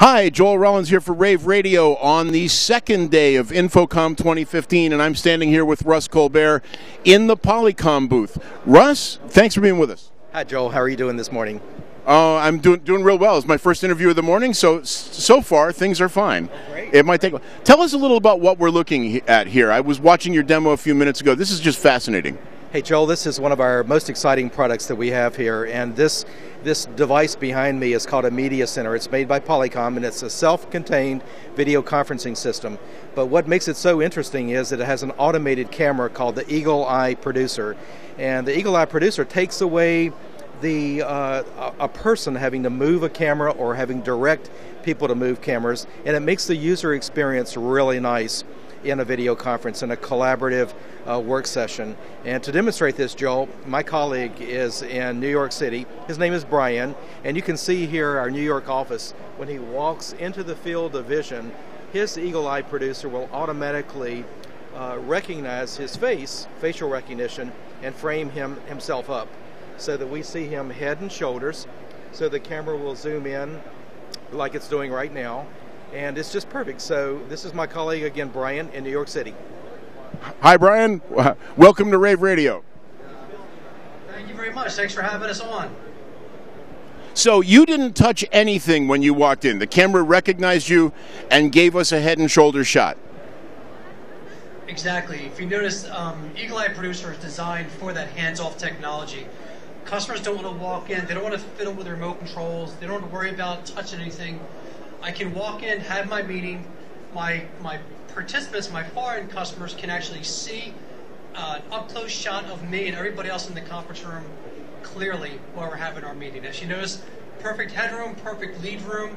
Hi, Joel Rollins here for Rave Radio on the second day of InfoComm 2015, and I'm standing here with Russ Colbert in the Polycom booth. Russ, thanks for being with us. Hi, Joel. How are you doing this morning? I'm doing real well. It's my first interview of the morning, so far things are fine. Oh, great. It might take. Tell us a little about what we're looking at here. I was watching your demo a few minutes ago. This is just fascinating. Hey, Joel, this is one of our most exciting products that we have here, and this device behind me is called a media center. It's made by Polycom, and it's a self-contained video conferencing system. But what makes it so interesting is that it has an automated camera called the Eagle Eye Producer, and the Eagle Eye Producer takes away a person having to move a camera or having direct people to move cameras, and it makes the user experience really nice in a video conference, in a collaborative work session. And to demonstrate this, Joel, my colleague is in New York City. His name is Brian, and you can see here our New York office. When he walks into the field of vision, his Eagle Eye Producer will automatically recognize his facial recognition, and frame himself up so that we see him head and shoulders. So the camera will zoom in like it's doing right now, and it's just perfect. So this is my colleague again, Brian, in New York City. Hi, Brian. Welcome to Rave Radio. Thank you very much. Thanks for having us on. So you didn't touch anything when you walked in. The camera recognized you and gave us a head and shoulders shot. Exactly. If you notice, Eagle Eye Producer is designed for that hands-off technology. Customers don't want to walk in. They don't want to fiddle with their remote controls. They don't want to worry about touching anything. I can walk in, have my meeting. My participants, my foreign customers, can actually see an up-close shot of me and everybody else in the conference room clearly while we're having our meeting. As you notice, perfect headroom, perfect lead room.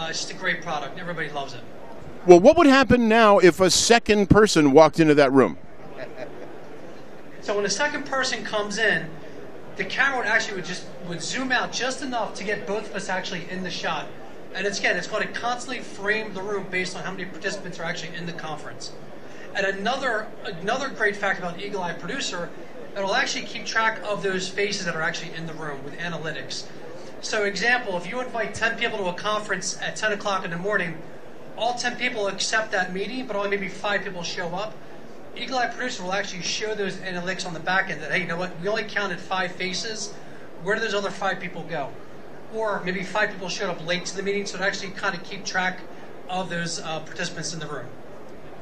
It's just a great product. Everybody loves it. Well, what would happen now if a second person walked into that room? So when a second person comes in, the camera would zoom out just enough to get both of us actually in the shot. And it's going to constantly frame the room based on how many participants are actually in the conference. And another great fact about Eagle Eye Producer, it'll actually keep track of those faces that are actually in the room with analytics. So example, if you invite 10 people to a conference at 10 o'clock in the morning, all 10 people accept that meeting, but only maybe 5 people show up. Eagle Eye Producer will actually show those analytics on the back end that, hey, you know what, we only counted 5 faces. Where do those other 5 people go? Or maybe 5 people showed up late to the meeting, so to actually kind of keep track of those participants in the room.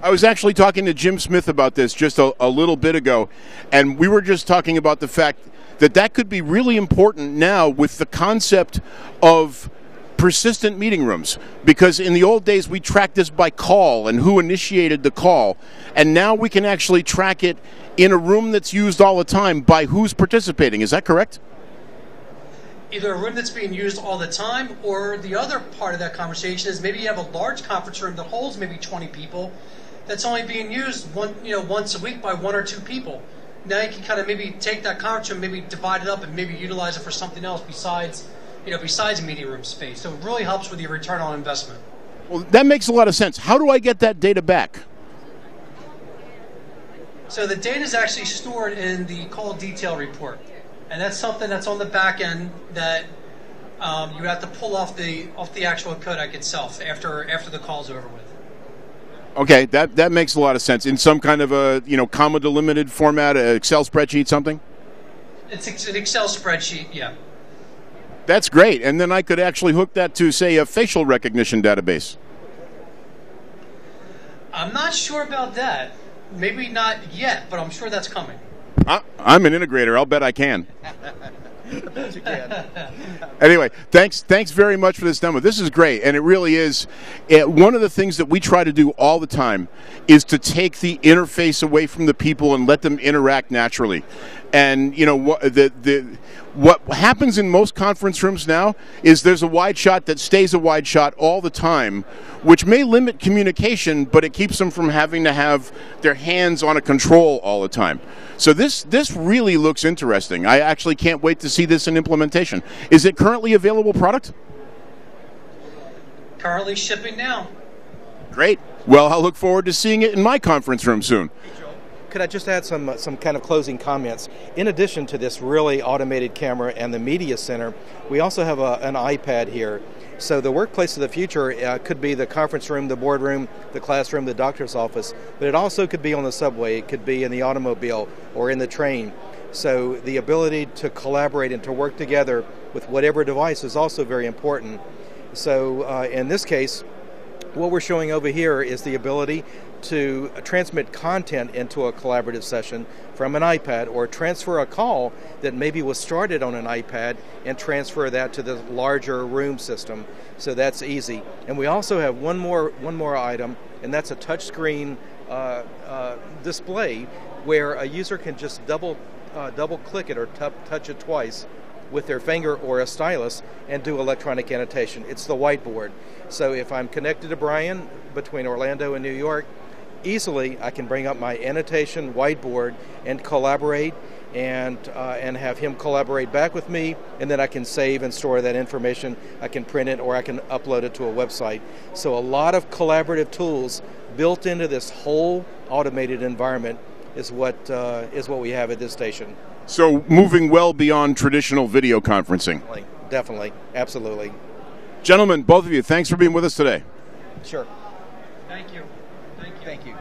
I was actually talking to Jim Smith about this just a little bit ago, and we were just talking about the fact that could be really important now with the concept of persistent meeting rooms, because in the old days we tracked this by call and who initiated the call, and now we can actually track it in a room that's used all the time by who's participating. Is that correct? Either a room that's being used all the time, or the other part of that conversation is maybe you have a large conference room that holds maybe 20 people that's only being used once a week by 1 or 2 people. Now you can kind of maybe take that conference room, maybe divide it up and maybe utilize it for something else besides meeting room space. So it really helps with your return on investment. Well, that makes a lot of sense. How do I get that data back? So the data is actually stored in the call detail report. And that's something that's on the back end that you have to pull off the actual codec itself after the call's over with. Okay, that makes a lot of sense. In some kind of a comma delimited format, an Excel spreadsheet, something. It's an Excel spreadsheet, yeah. That's great, and then I could actually hook that to, say, a facial recognition database. I'm not sure about that. Maybe not yet, but I'm sure that's coming. I'm an integrator. I'll bet I can. I bet you can. Anyway, thanks very much for this demo. This is great, and it really is. One of the things that we try to do all the time is to take the interface away from the people and let them interact naturally. And what happens in most conference rooms now is there's a wide shot that stays a wide shot all the time, which may limit communication, but it keeps them from having to have their hands on a control all the time. So this really looks interesting. I actually can't wait to see this in implementation. Is it currently available product? Currently shipping now. Great. Well, I'll look forward to seeing it in my conference room soon. Could I just add some kind of closing comments? In addition to this really automated camera and the media center, we also have an iPad here. So the workplace of the future could be the conference room, the boardroom, the classroom, the doctor's office, but it also could be on the subway, it could be in the automobile or in the train. So the ability to collaborate and to work together with whatever device is also very important. So in this case, what we're showing over here is the ability to transmit content into a collaborative session from an iPad, or transfer a call that maybe was started on an iPad and transfer that to the larger room system. So that's easy. And we also have one more item, and that's a touchscreen display where a user can just double click it or touch it twice with their finger or a stylus and do electronic annotation. It's the whiteboard. So if I'm connected to Brian between Orlando and New York, easily I can bring up my annotation whiteboard and collaborate and have him collaborate back with me, and then I can save and store that information. I can print it or I can upload it to a website. So a lot of collaborative tools built into this whole automated environment is what we have at this station. So moving well beyond traditional video conferencing. Definitely, absolutely. Gentlemen, both of you, thanks for being with us today. Sure. Thank you. Thank you.